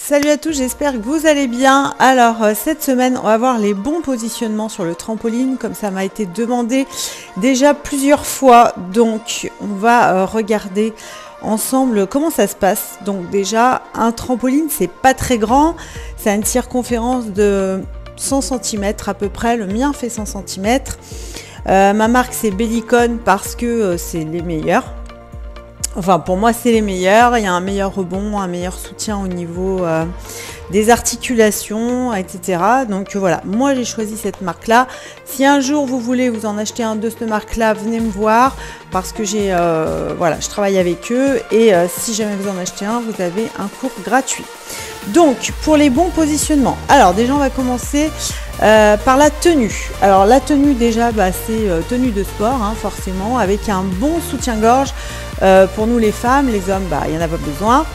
Salut à tous, j'espère que vous allez bien. Alors cette semaine on va voir les bons positionnements sur le trampoline comme ça m'a été demandé déjà plusieurs fois. Donc on va regarder ensemble comment ça se passe. Donc déjà un trampoline c'est pas très grand, ça a une circonférence de 100 cm à peu près, le mien fait 100 cm. Ma marque c'est Bellicon parce que c'est les meilleurs. Enfin, pour moi, c'est les meilleurs. Il y a un meilleur rebond, un meilleur soutien au niveau des articulations, etc. Donc voilà, moi j'ai choisi cette marque-là. Si un jour vous voulez vous en acheter un de cette marque-là, venez me voir parce que j'ai, voilà, je travaille avec eux et si jamais vous en achetez un, vous avez un cours gratuit. Donc pour les bons positionnements, alors déjà on va commencer par la tenue. Alors la tenue déjà, c'est tenue de sport, hein, forcément, avec un bon soutien-gorge. Pour nous les femmes, les hommes, il n'y en a pas besoin.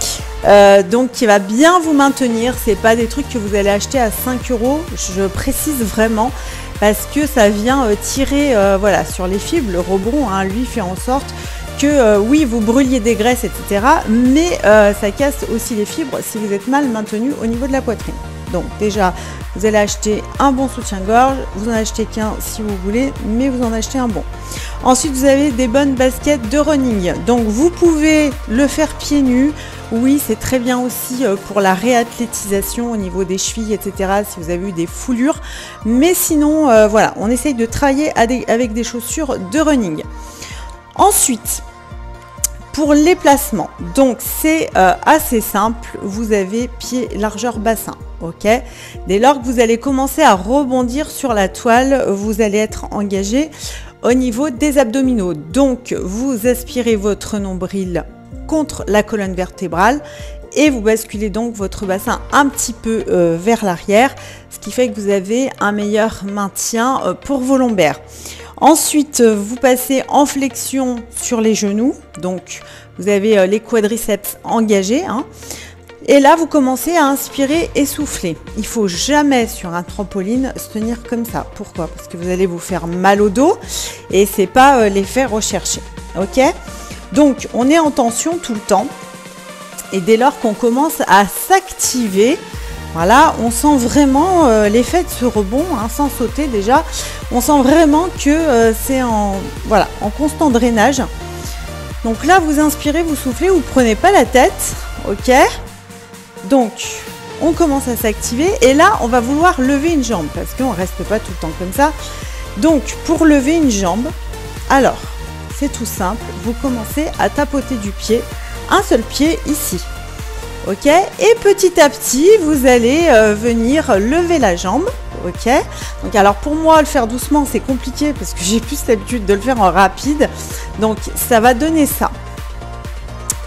Donc qui va bien vous maintenir. C'est pas des trucs que vous allez acheter à 5 €. Je précise vraiment parce que ça vient tirer voilà, sur les fibres. Le rebond, hein, lui, fait en sorte que oui, vous brûliez des graisses, etc. Mais ça casse aussi les fibres si vous êtes mal maintenu au niveau de la poitrine. Donc déjà, vous allez acheter un bon soutien-gorge, vous en achetez qu'un si vous voulez, mais vous en achetez un bon. Ensuite, vous avez des bonnes baskets de running. Donc vous pouvez le faire pieds nus. Oui, c'est très bien aussi pour la réathlétisation au niveau des chevilles, etc. si vous avez eu des foulures. Mais sinon, voilà, on essaye de travailler avec des chaussures de running. Ensuite, pour les placements, donc c'est assez simple, vous avez pied largeur bassin, ok. Dès lors que vous allez commencer à rebondir sur la toile, vous allez être engagé au niveau des abdominaux. Donc vous aspirez votre nombril contre la colonne vertébrale et vous basculez donc votre bassin un petit peu vers l'arrière, ce qui fait que vous avez un meilleur maintien pour vos lombaires. Ensuite, vous passez en flexion sur les genoux, donc vous avez les quadriceps engagés, hein. Et là, vous commencez à inspirer et souffler. Il ne faut jamais sur un trampoline se tenir comme ça. Pourquoi? Parce que vous allez vous faire mal au dos et c'est pas l'effet recherché. Ok? Donc, on est en tension tout le temps et dès lors qu'on commence à s'activer, voilà, on sent vraiment l'effet de ce rebond, hein, sans sauter déjà. On sent vraiment que c'est en constant drainage. Donc là, vous inspirez, vous soufflez, vous ne prenez pas la tête, ok? Donc, on commence à s'activer et là, on va vouloir lever une jambe parce qu'on ne reste pas tout le temps comme ça. Donc, pour lever une jambe, alors, c'est tout simple, vous commencez à tapoter du pied, un seul pied ici. Ok, et petit à petit, vous allez venir lever la jambe. Ok, donc alors pour moi, le faire doucement, c'est compliqué parce que j'ai plus l'habitude de le faire en rapide. Donc ça va donner ça.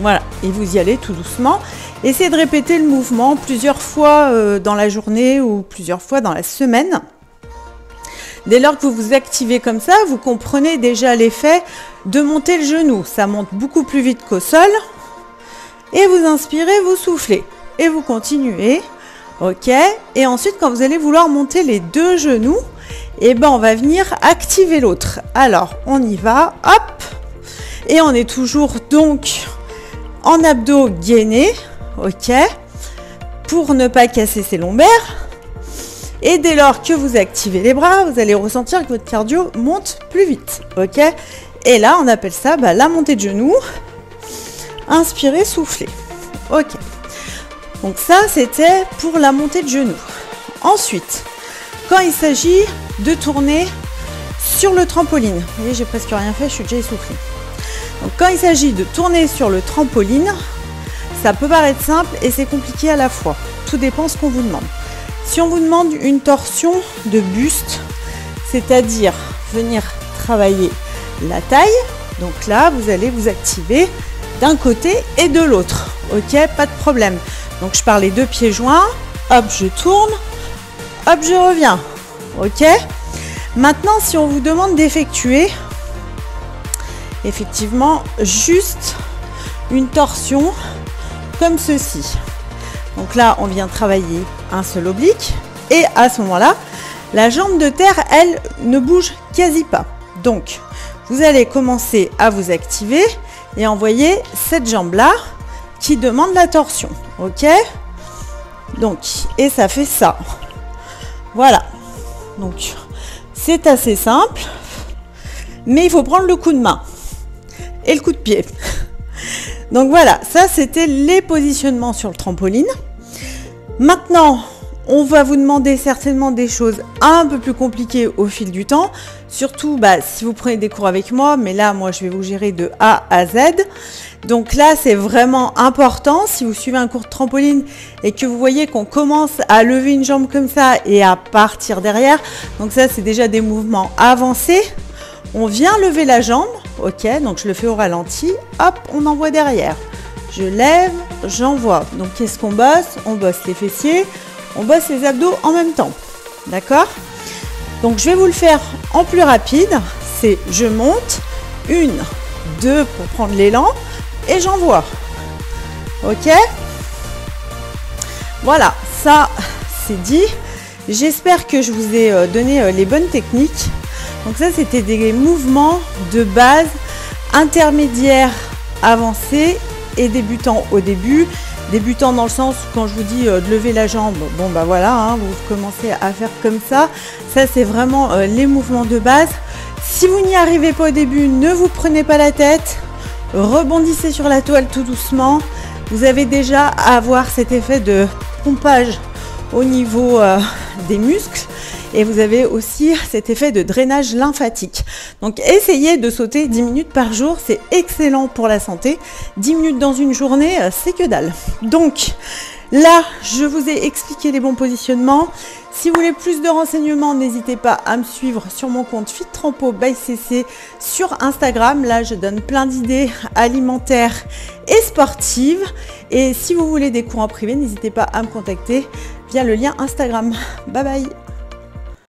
Voilà, et vous y allez tout doucement. Essayez de répéter le mouvement plusieurs fois dans la journée ou plusieurs fois dans la semaine. Dès lors que vous vous activez comme ça, vous comprenez déjà l'effet de monter le genou. Ça monte beaucoup plus vite qu'au sol. Et vous inspirez, vous soufflez. Et vous continuez. Ok. Et ensuite, quand vous allez vouloir monter les deux genoux, on va venir activer l'autre. Alors, on y va. Hop. Et on est toujours donc en abdos gainés. Ok. Pour ne pas casser ses lombaires. Et dès lors que vous activez les bras, vous allez ressentir que votre cardio monte plus vite. Ok. Et là, on appelle ça la montée de genoux. Inspirez, soufflez. Ok. Donc ça, c'était pour la montée de genoux. Ensuite, quand il s'agit de tourner sur le trampoline, vous voyez, j'ai presque rien fait, je suis déjà essoufflée. Donc quand il s'agit de tourner sur le trampoline, ça peut paraître simple et c'est compliqué à la fois. Tout dépend ce qu'on vous demande. Si on vous demande une torsion de buste, c'est-à-dire venir travailler la taille, donc là, vous allez vous activer d'un côté et de l'autre. Ok, pas de problème. Donc je pars les deux pieds joints, hop, je tourne, hop, je reviens. Ok. Maintenant, si on vous demande d'effectuer, effectivement, juste une torsion comme ceci. Donc là, on vient travailler un seul oblique et à ce moment-là, la jambe de terre, elle, ne bouge quasi pas. Donc, vous allez commencer à vous activer et envoyer cette jambe-là qui demande la torsion. Ok? Donc, et ça fait ça. Voilà. Donc, c'est assez simple. Mais il faut prendre le coup de main. Et le coup de pied. Donc voilà, ça c'était les positionnements sur le trampoline. Maintenant, on va vous demander certainement des choses un peu plus compliquées au fil du temps. Surtout si vous prenez des cours avec moi, mais là moi je vais vous gérer de A à Z. Donc là c'est vraiment important, si vous suivez un cours de trampoline et que vous voyez qu'on commence à lever une jambe comme ça et à partir derrière. Donc ça c'est déjà des mouvements avancés. On vient lever la jambe, ok, donc je le fais au ralenti, hop, on envoie derrière. Je lève, j'envoie. Donc qu'est-ce qu'on bosse? On bosse les fessiers, on bosse les abdos en même temps, d'accord? Donc je vais vous le faire en plus rapide, c'est je monte, 1, 2 pour prendre l'élan et j'envoie, ok? Voilà, ça c'est dit. J'espère que je vous ai donné les bonnes techniques. Donc ça, c'était des mouvements de base, intermédiaires, avancés et débutants au début. Débutants dans le sens où quand je vous dis de lever la jambe, bon voilà, hein, vous commencez à faire comme ça. Ça, c'est vraiment les mouvements de base. Si vous n'y arrivez pas au début, ne vous prenez pas la tête. Rebondissez sur la toile tout doucement. Vous avez déjà à avoir cet effet de pompage au niveau des muscles. Et vous avez aussi cet effet de drainage lymphatique. Donc essayez de sauter 10 minutes par jour, c'est excellent pour la santé. 10 minutes dans une journée, c'est que dalle. Donc là, je vous ai expliqué les bons positionnements. Si vous voulez plus de renseignements, n'hésitez pas à me suivre sur mon compte FitTrampo by CC sur Instagram. Là, je donne plein d'idées alimentaires et sportives. Et si vous voulez des cours en privé, n'hésitez pas à me contacter via le lien Instagram. Bye bye!